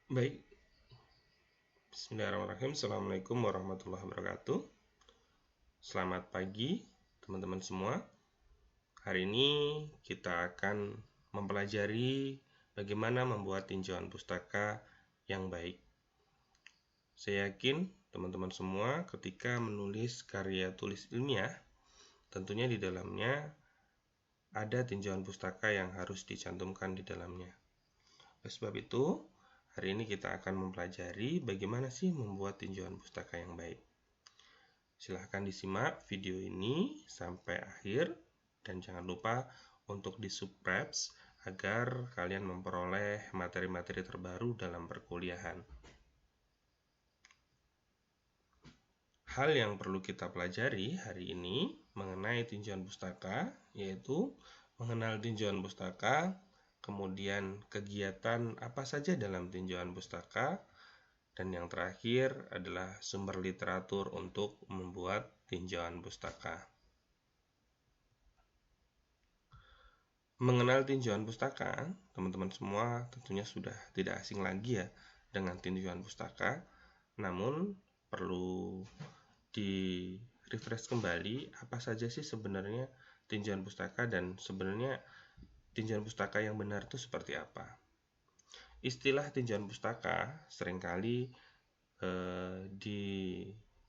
Baik, bismillahirrahmanirrahim. Assalamualaikum warahmatullahi wabarakatuh. Selamat pagi, teman-teman semua. Hari ini kita akan mempelajari bagaimana membuat tinjauan pustaka yang baik. Saya yakin teman-teman semua ketika menulis karya tulis ilmiah, tentunya di dalamnya ada tinjauan pustaka yang harus dicantumkan di dalamnya. Oleh sebab itu, hari ini kita akan mempelajari bagaimana sih membuat tinjauan pustaka yang baik. Silahkan disimak video ini sampai akhir dan jangan lupa untuk di-subscribe agar kalian memperoleh materi-materi terbaru dalam perkuliahan. Hal yang perlu kita pelajari hari ini mengenai tinjauan pustaka yaitu mengenal tinjauan pustaka, kemudian kegiatan apa saja dalam tinjauan pustaka, dan yang terakhir adalah sumber literatur untuk membuat tinjauan pustaka. Mengenal tinjauan pustaka, teman-teman semua tentunya sudah tidak asing lagi ya dengan tinjauan pustaka. Namun perlu di-refresh kembali apa saja sih sebenarnya tinjauan pustaka dan sebenarnya tinjauan pustaka yang benar itu seperti apa. Istilah tinjauan pustaka seringkali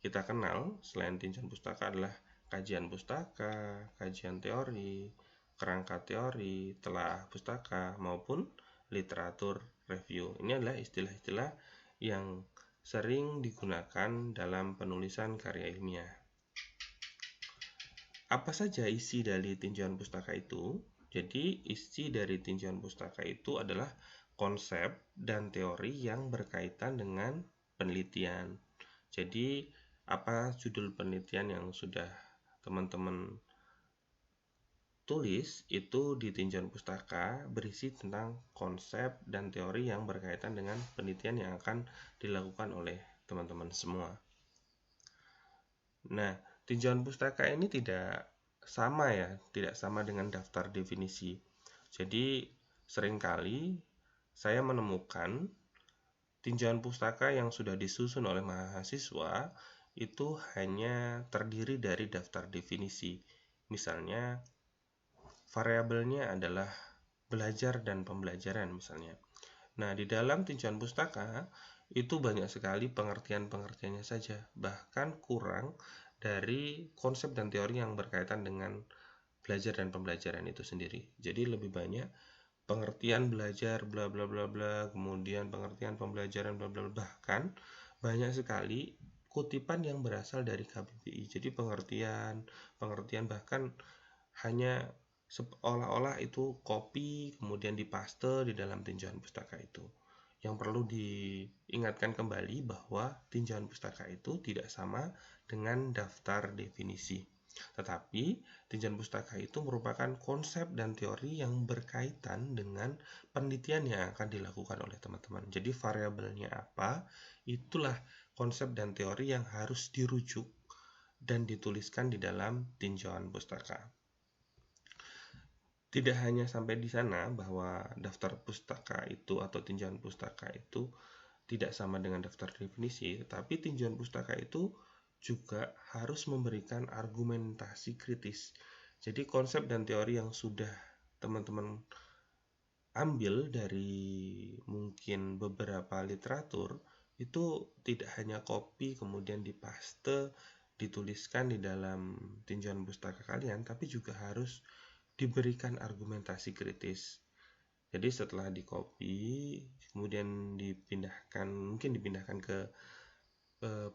kita kenal selain tinjauan pustaka adalah kajian pustaka, kajian teori, kerangka teori, telah pustaka, maupun literatur review. Ini adalah istilah-istilah yang sering digunakan dalam penulisan karya ilmiah. Apa saja isi dari tinjauan pustaka itu? Jadi, isi dari tinjauan pustaka itu adalah konsep dan teori yang berkaitan dengan penelitian. Jadi, apa judul penelitian yang sudah teman-teman tulis itu di tinjauan pustaka berisi tentang konsep dan teori yang berkaitan dengan penelitian yang akan dilakukan oleh teman-teman semua. Nah, tinjauan pustaka ini tidak sama dengan daftar definisi. Jadi, seringkali saya menemukan tinjauan pustaka yang sudah disusun oleh mahasiswa itu hanya terdiri dari daftar definisi. Misalnya, variabelnya adalah belajar dan pembelajaran misalnya. Nah, di dalam tinjauan pustaka itu banyak sekali pengertian-pengertiannya saja, bahkan kurang dari konsep dan teori yang berkaitan dengan belajar dan pembelajaran itu sendiri. Jadi lebih banyak pengertian belajar bla bla bla bla, kemudian pengertian pembelajaran bla bla, bahkan banyak sekali kutipan yang berasal dari KBBI. Jadi pengertian bahkan hanya seolah-olah itu copy kemudian dipaste di dalam tinjauan pustaka itu. Yang perlu diingatkan kembali bahwa tinjauan pustaka itu tidak sama dengan daftar definisi. Tetapi tinjauan pustaka itu merupakan konsep dan teori yang berkaitan dengan penelitian yang akan dilakukan oleh teman-teman. Jadi variabelnya apa, itulah konsep dan teori yang harus dirujuk dan dituliskan di dalam tinjauan pustaka. Tidak hanya sampai di sana bahwa daftar pustaka itu atau tinjauan pustaka itu tidak sama dengan daftar definisi, tetapi tinjauan pustaka itu juga harus memberikan argumentasi kritis. Jadi konsep dan teori yang sudah teman-teman ambil dari mungkin beberapa literatur itu tidak hanya copy kemudian dipaste dituliskan di dalam tinjauan pustaka kalian, tapi juga harus diberikan argumentasi kritis. Jadi setelah di copy kemudian dipindahkan ke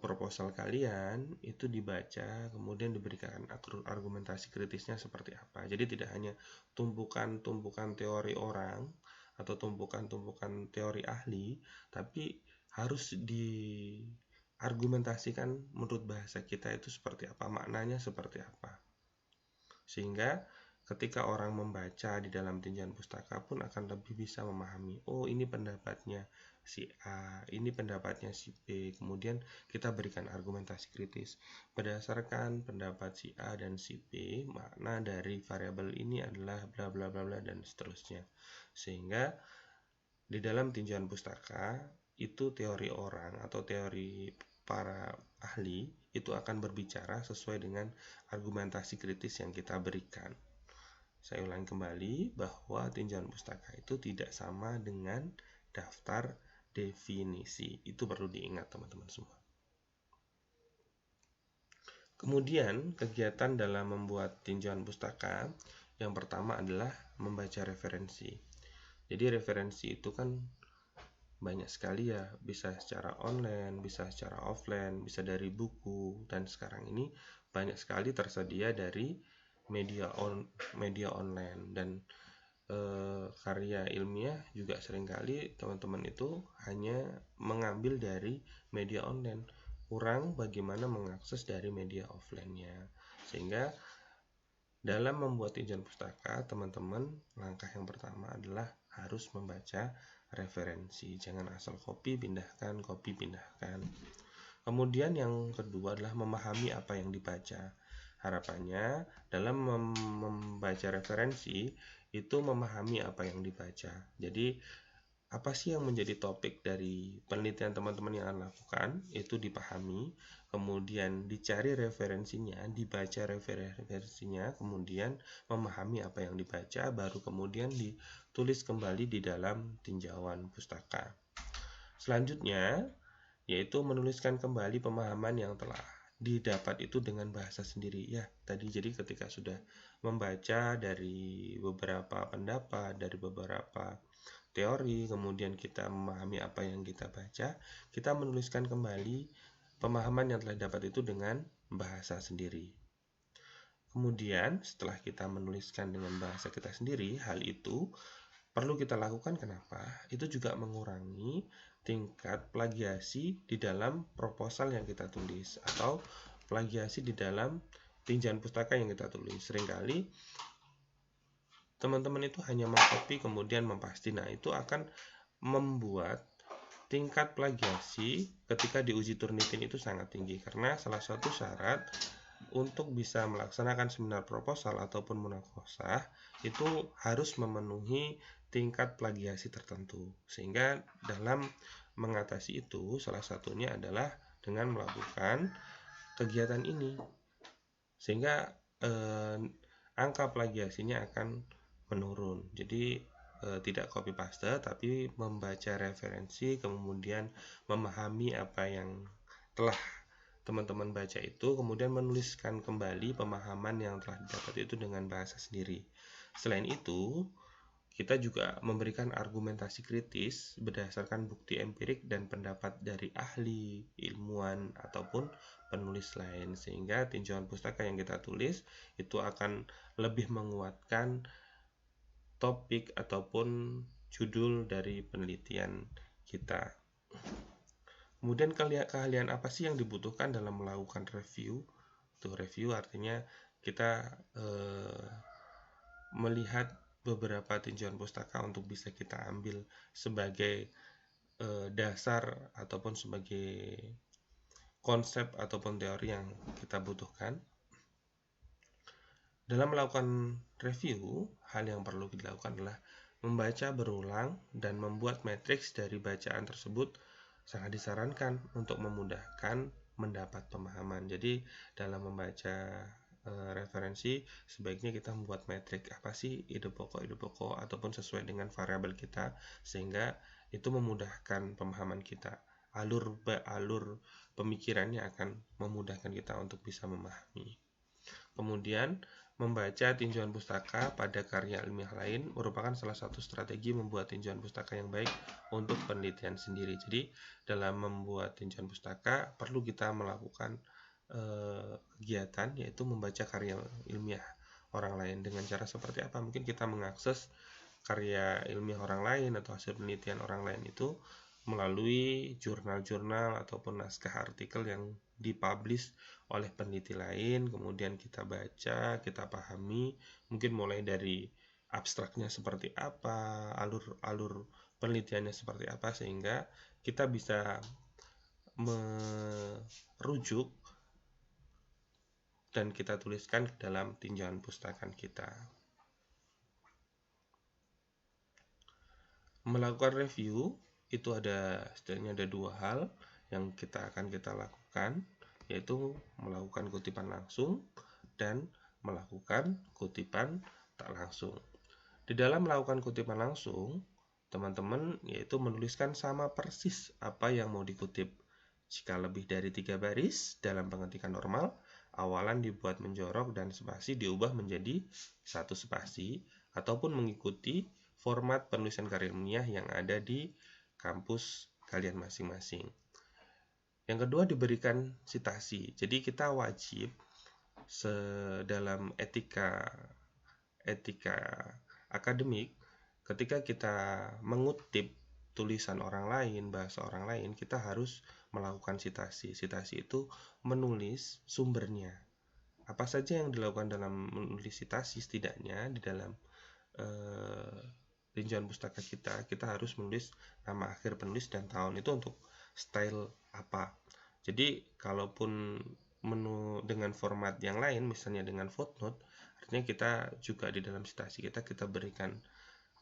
proposal kalian, itu dibaca kemudian diberikan argumentasi kritisnya seperti apa. Jadi tidak hanya tumpukan-tumpukan teori orang atau tumpukan-tumpukan teori ahli, tapi harus diargumentasikan menurut bahasa kita itu seperti apa, maknanya seperti apa. Sehingga ketika orang membaca di dalam tinjauan pustaka pun akan lebih bisa memahami, oh ini pendapatnya si A, ini pendapatnya si B, kemudian kita berikan argumentasi kritis. Berdasarkan pendapat si A dan si B, makna dari variabel ini adalah bla bla bla bla dan seterusnya. Sehingga di dalam tinjauan pustaka itu teori orang atau teori para ahli itu akan berbicara sesuai dengan argumentasi kritis yang kita berikan. Saya ulangi kembali bahwa tinjauan pustaka itu tidak sama dengan daftar definisi. Itu perlu diingat teman-teman semua. Kemudian, kegiatan dalam membuat tinjauan pustaka yang pertama adalah membaca referensi. Jadi referensi itu kan banyak sekali ya, bisa secara online, bisa secara offline, bisa dari buku, dan sekarang ini banyak sekali tersedia dari media online, dan karya ilmiah juga seringkali teman-teman itu hanya mengambil dari media online, kurang bagaimana mengakses dari media offline-nya. Sehingga dalam membuat tinjauan pustaka, teman-teman, langkah yang pertama adalah harus membaca referensi. Jangan asal copy pindahkan. Kemudian yang kedua adalah memahami apa yang dibaca. Harapannya dalam membaca referensi itu memahami apa yang dibaca. Jadi apa sih yang menjadi topik dari penelitian teman-teman yang akan lakukan, itu dipahami, kemudian dicari referensinya, dibaca referensinya, kemudian memahami apa yang dibaca, baru kemudian ditulis kembali di dalam tinjauan pustaka. Selanjutnya, yaitu menuliskan kembali pemahaman yang telah didapat itu dengan bahasa sendiri. Ya, tadi jadi ketika sudah membaca dari beberapa pendapat, dari beberapa teori, kemudian kita memahami apa yang kita baca, kita menuliskan kembali pemahaman yang telah dapat itu dengan bahasa sendiri. Kemudian setelah kita menuliskan dengan bahasa kita sendiri, hal itu perlu kita lakukan. Kenapa? Itu juga mengurangi tingkat plagiasi di dalam proposal yang kita tulis atau plagiasi di dalam tinjauan pustaka yang kita tulis. Seringkali teman-teman itu hanya mengcopy kemudian mempasti. Nah, itu akan membuat tingkat plagiasi ketika diuji Turnitin itu sangat tinggi, karena salah satu syarat untuk bisa melaksanakan seminar proposal ataupun munakosah itu harus memenuhi tingkat plagiasi tertentu. Sehingga dalam mengatasi itu salah satunya adalah dengan melakukan kegiatan ini, sehingga angka plagiasinya akan menurun. Jadi tidak copy paste tapi membaca referensi, kemudian memahami apa yang telah teman-teman baca itu, kemudian menuliskan kembali pemahaman yang telah didapat itu dengan bahasa sendiri. Selain itu, kita juga memberikan argumentasi kritis berdasarkan bukti empirik dan pendapat dari ahli, ilmuwan, ataupun penulis lain, sehingga tinjauan pustaka yang kita tulis itu akan lebih menguatkan topik ataupun judul dari penelitian kita. Kemudian keahlian apa sih yang dibutuhkan dalam melakukan review? Tuh, review artinya kita melihat beberapa tinjauan pustaka untuk bisa kita ambil sebagai dasar ataupun sebagai konsep ataupun teori yang kita butuhkan. Dalam melakukan review, hal yang perlu dilakukan adalah membaca berulang dan membuat matriks dari bacaan tersebut. Sangat disarankan untuk memudahkan mendapat pemahaman. Jadi dalam membaca referensi, sebaiknya kita membuat metrik apa sih ide pokok ataupun sesuai dengan variabel kita, sehingga itu memudahkan pemahaman kita. Alur pemikirannya akan memudahkan kita untuk bisa memahami. Kemudian membaca tinjauan pustaka pada karya ilmiah lain merupakan salah satu strategi membuat tinjauan pustaka yang baik untuk penelitian sendiri. Jadi dalam membuat tinjauan pustaka perlu kita melakukan kegiatan, yaitu membaca karya ilmiah orang lain. Dengan cara seperti apa? Mungkin kita mengakses karya ilmiah orang lain atau hasil penelitian orang lain itu melalui jurnal-jurnal ataupun naskah artikel yang dipublish oleh peneliti lain, kemudian kita baca, kita pahami, mungkin mulai dari abstraknya seperti apa, alur penelitiannya seperti apa, sehingga kita bisa merujuk dan kita tuliskan ke dalam tinjauan pustaka kita. Melakukan review itu setidaknya ada dua hal yang akan kita lakukan, yaitu melakukan kutipan langsung dan melakukan kutipan tak langsung. Di dalam melakukan kutipan langsung, teman-teman yaitu menuliskan sama persis apa yang mau dikutip. Jika lebih dari 3 baris dalam pengetikan normal, awalan dibuat menjorok dan spasi diubah menjadi 1 spasi, ataupun mengikuti format penulisan karya ilmiah yang ada di kampus kalian masing-masing. Yang kedua, diberikan sitasi. Jadi kita wajib dalam etika akademik, ketika kita mengutip tulisan orang lain, bahasa orang lain, kita harus melakukan sitasi. Sitasi itu menulis sumbernya. Apa saja yang dilakukan dalam menulis sitasi, setidaknya di dalam tinjauan pustaka kita harus menulis nama akhir penulis dan tahun itu untuk style apa. Jadi kalaupun dengan format yang lain, misalnya dengan footnote, artinya kita juga di dalam sitasi kita berikan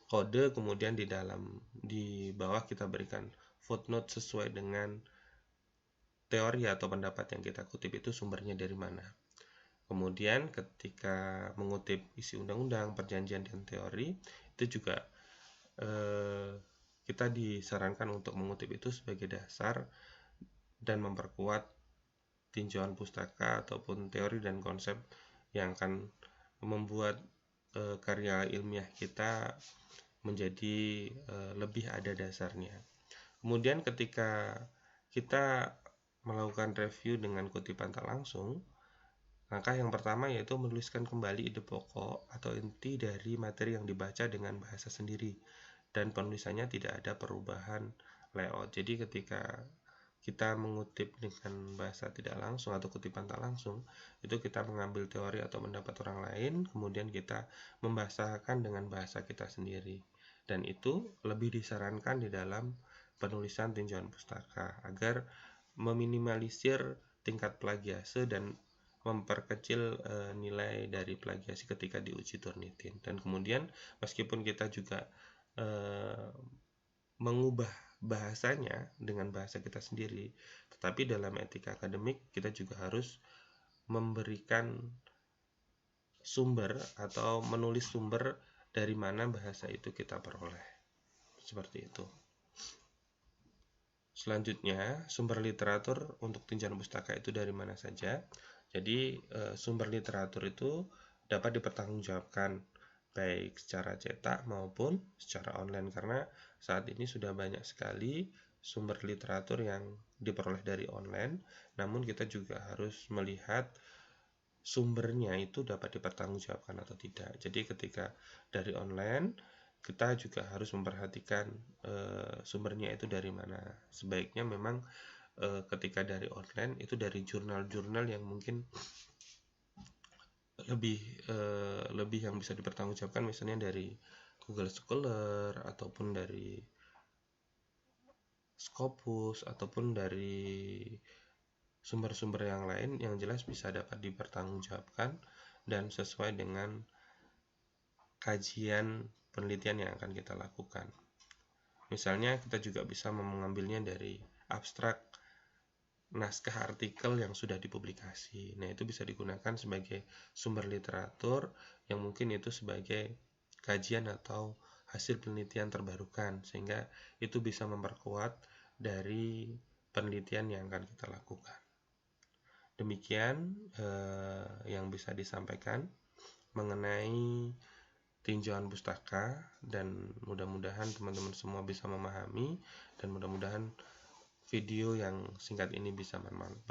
kode, kemudian di bawah kita berikan footnote sesuai dengan teori atau pendapat yang kita kutip itu sumbernya dari mana. Kemudian ketika mengutip isi undang-undang, perjanjian, dan teori, itu juga kita disarankan untuk mengutip itu sebagai dasar dan memperkuat tinjauan pustaka ataupun teori dan konsep yang akan membuat karya ilmiah kita menjadi lebih ada dasarnya. Kemudian ketika kita melakukan review dengan kutipan tak langsung, langkah yang pertama yaitu menuliskan kembali ide pokok atau inti dari materi yang dibaca dengan bahasa sendiri, dan penulisannya tidak ada perubahan layout. Jadi ketika kita mengutip dengan bahasa tidak langsung atau kutipan tak langsung, itu kita mengambil teori atau pendapat orang lain, kemudian kita membahasakan dengan bahasa kita sendiri. Dan itu lebih disarankan di dalam penulisan tinjauan pustaka agar meminimalisir tingkat plagiase dan memperkecil nilai dari plagiasi ketika diuji Turnitin. Dan kemudian meskipun kita juga mengubah bahasanya dengan bahasa kita sendiri, tetapi dalam etika akademik kita juga harus memberikan sumber atau menulis sumber dari mana bahasa itu kita peroleh. Seperti itu. Selanjutnya, sumber literatur untuk tinjauan pustaka itu dari mana saja. Jadi sumber literatur itu dapat dipertanggungjawabkan baik secara cetak maupun secara online, karena saat ini sudah banyak sekali sumber literatur yang diperoleh dari online, namun kita juga harus melihat sumbernya itu dapat dipertanggungjawabkan atau tidak. Jadi ketika dari online, kita juga harus memperhatikan sumbernya itu dari mana. Sebaiknya memang ketika dari online itu dari jurnal-jurnal yang mungkin lebih yang bisa dipertanggungjawabkan, misalnya dari Google Scholar ataupun dari Scopus ataupun dari sumber-sumber yang lain yang jelas bisa dapat dipertanggungjawabkan dan sesuai dengan kajian penelitian yang akan kita lakukan. Misalnya kita juga bisa mengambilnya dari abstrak naskah artikel yang sudah dipublikasi. Nah, itu bisa digunakan sebagai sumber literatur yang mungkin itu sebagai kajian atau hasil penelitian terbarukan, sehingga itu bisa memperkuat dari penelitian yang akan kita lakukan. Demikian yang bisa disampaikan mengenai tinjauan pustaka, dan mudah-mudahan teman-teman semua bisa memahami, dan mudah-mudahan video yang singkat ini bisa bermanfaat.